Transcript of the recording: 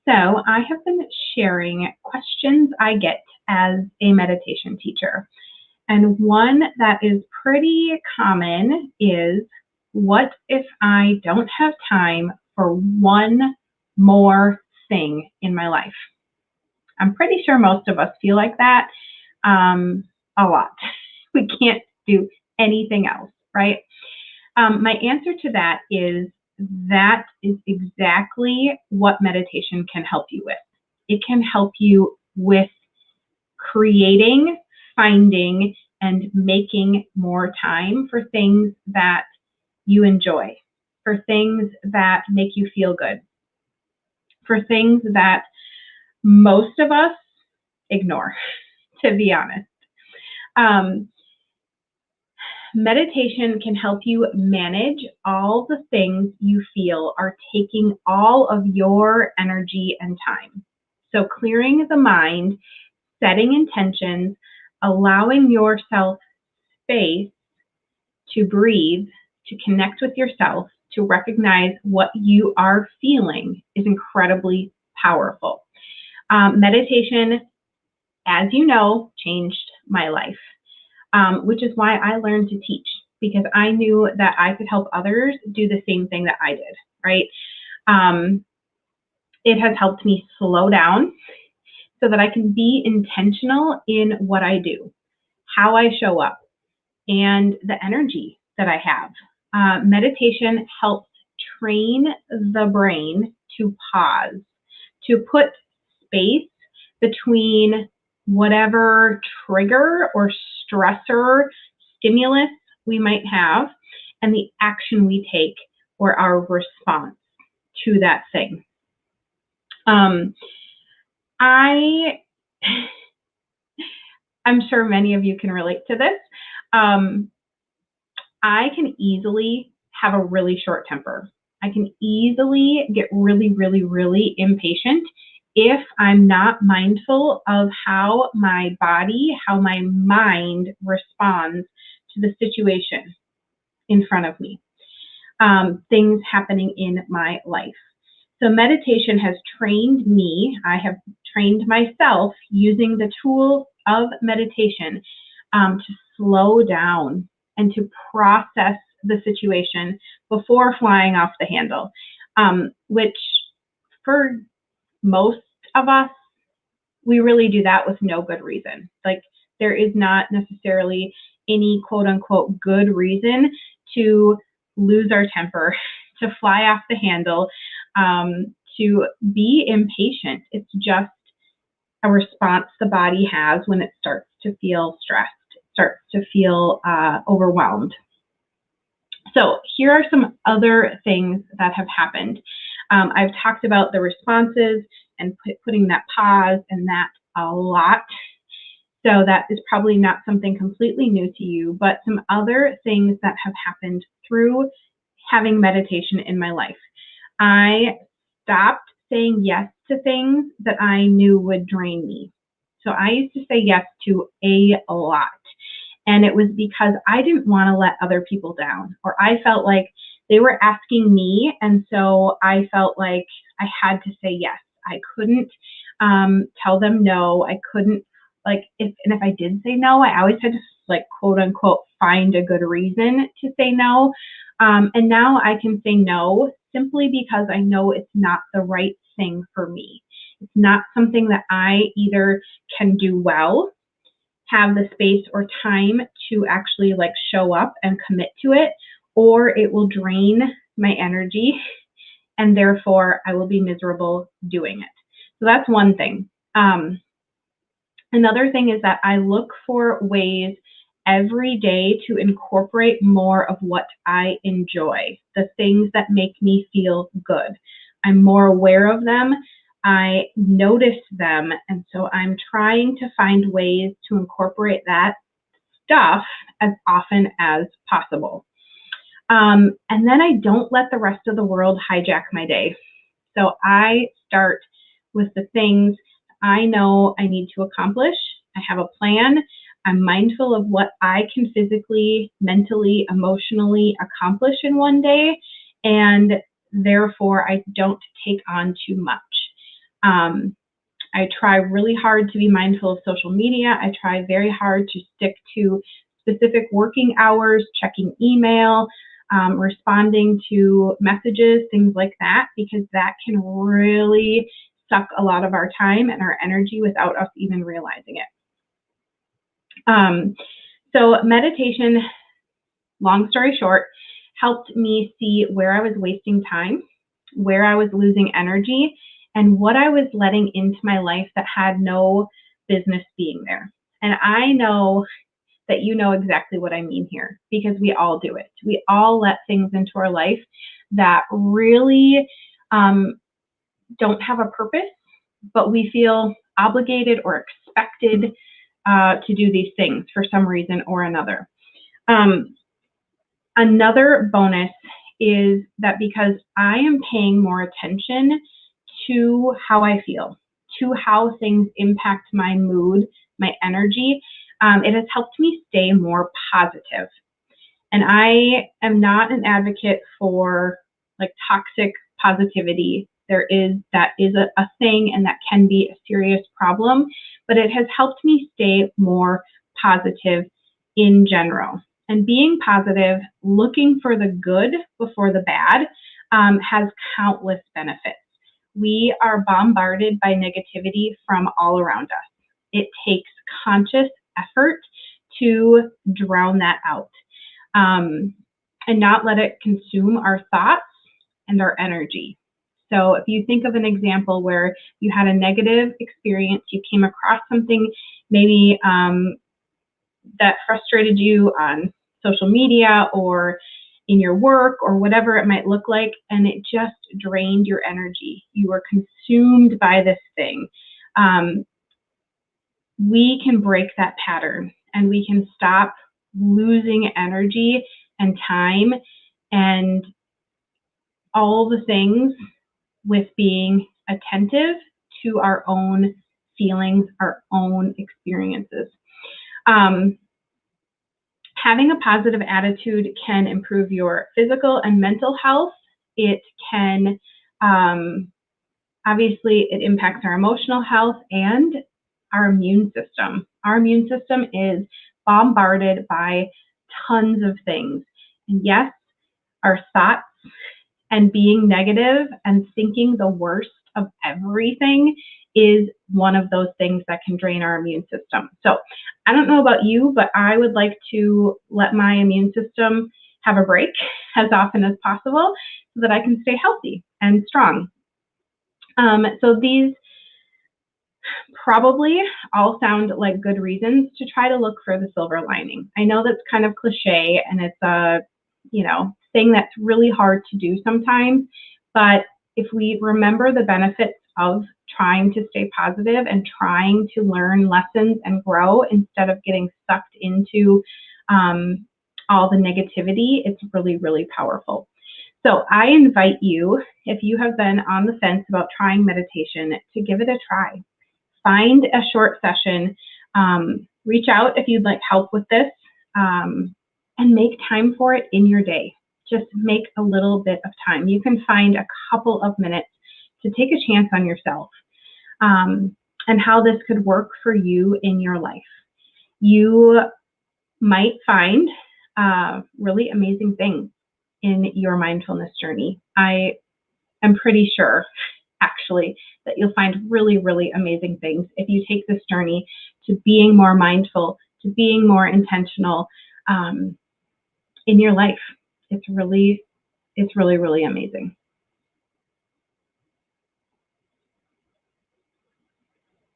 So I have been sharing questions I get as a meditation teacher. And one that is pretty common is, what if I don't have time for one more thing in my life? I'm pretty sure most of us feel like that a lot. We can't do anything else, right? My answer to that is exactly what meditation can help you with. It can help you with creating, finding, and making more time for things that you enjoy, for things that make you feel good, for things that most of us ignore, to be honest. Meditation can help you manage all the things you feel are taking all of your energy and time. So clearing the mind, setting intentions, allowing yourself space to breathe, to connect with yourself, to recognize what you are feeling is incredibly powerful. Meditation, as you know, changed my life. Which is why I learned to teach, because I knew that I could help others do the same thing that I did, right? It has helped me slow down so that I can be intentional in what I do, how I show up, and the energy that I have. Meditation helps train the brain to pause, to put space between whatever trigger or stressor, stimulus we might have, and the action we take or our response to that thing. I'm sure many of you can relate to this. I can easily have a really short temper. I can easily get really, really, really impatient if I'm not mindful of how my body, how my mind responds to the situation in front of me, things happening in my life. So meditation has trained me. I have trained myself using the tools of meditation to slow down and to process the situation before flying off the handle, which for most of us, we really do that with no good reason. Like, there is not necessarily any quote unquote good reason to lose our temper, to fly off the handle, to be impatient. It's just a response the body has when it starts to feel stressed, starts to feel overwhelmed. So here are some other things that have happened. I've talked about the responses and putting that pause and that a lot. So that is probably not something completely new to you, but some other things that have happened through having meditation in my life. I stopped saying yes to things that I knew would drain me. So I used to say yes to a lot. And it was because I didn't want to let other people down, or I felt like they were asking me, and so I felt like I had to say yes. I couldn't tell them no. I couldn't, if I did say no, I always had to quote unquote find a good reason to say no. And now I can say no simply because I know it's not the right thing for me. It's not something that I either can do well, have the space or time to actually show up and commit to it, or it will drain my energy and therefore I will be miserable doing it. So that's one thing. Another thing is that I look for ways every day to incorporate more of what I enjoy, the things that make me feel good. I'm more aware of them. I notice them, and so I'm trying to find ways to incorporate that stuff as often as possible. And then I don't let the rest of the world hijack my day. So I start with the things I know I need to accomplish. I have a plan. I'm mindful of what I can physically, mentally, emotionally accomplish in one day, and therefore I don't take on too much. I try really hard to be mindful of social media. I try very hard to stick to specific working hours, checking email, responding to messages, things like that, because that can really suck a lot of our time and our energy without us even realizing it. So meditation, long story short, helped me see where I was wasting time, where I was losing energy, and what I was letting into my life that had no business being there. And I know that you know exactly what I mean here, because we all do it. We all let things into our life that really don't have a purpose, but we feel obligated or expected to do these things for some reason or another. Another bonus is that because I am paying more attention to how I feel, to how things impact my mood, my energy, it has helped me stay more positive. And I am not an advocate for like toxic positivity. That is a thing, and that can be a serious problem, but it has helped me stay more positive in general. And being positive, looking for the good before the bad, has countless benefits. We are bombarded by negativity from all around us. It takes conscious effort to drown that out, and not let it consume our thoughts and our energy. So if you think of an example where you had a negative experience, you came across something maybe that frustrated you on social media or in your work or whatever it might look like, and it just drained your energy. You were consumed by this thing. We can break that pattern, and we can stop losing energy and time and all the things with being attentive to our own feelings, our own experiences. Having a positive attitude can improve your physical and mental health. It can, obviously, it impacts our emotional health and our immune system. Our immune system is bombarded by tons of things. And yes, our thoughts and being negative and thinking the worst of everything is one of those things that can drain our immune system. So I don't know about you, but I would like to let my immune system have a break as often as possible so that I can stay healthy and strong. So these probably all sound like good reasons to try to look for the silver lining. I know that's kind of cliche, and it's a thing that's really hard to do sometimes, but if we remember the benefits of trying to stay positive and trying to learn lessons and grow instead of getting sucked into all the negativity, it's really, really powerful. So I invite you, if you have been on the fence about trying meditation, to give it a try. Find a short session, reach out if you'd like help with this, and make time for it in your day. Just make a little bit of time. You can find a couple of minutes to take a chance on yourself, and how this could work for you in your life. You might find really amazing things in your mindfulness journey. I am pretty sure, actually, that you'll find really, really amazing things if you take this journey to being more mindful, to being more intentional in your life. It's really, really amazing.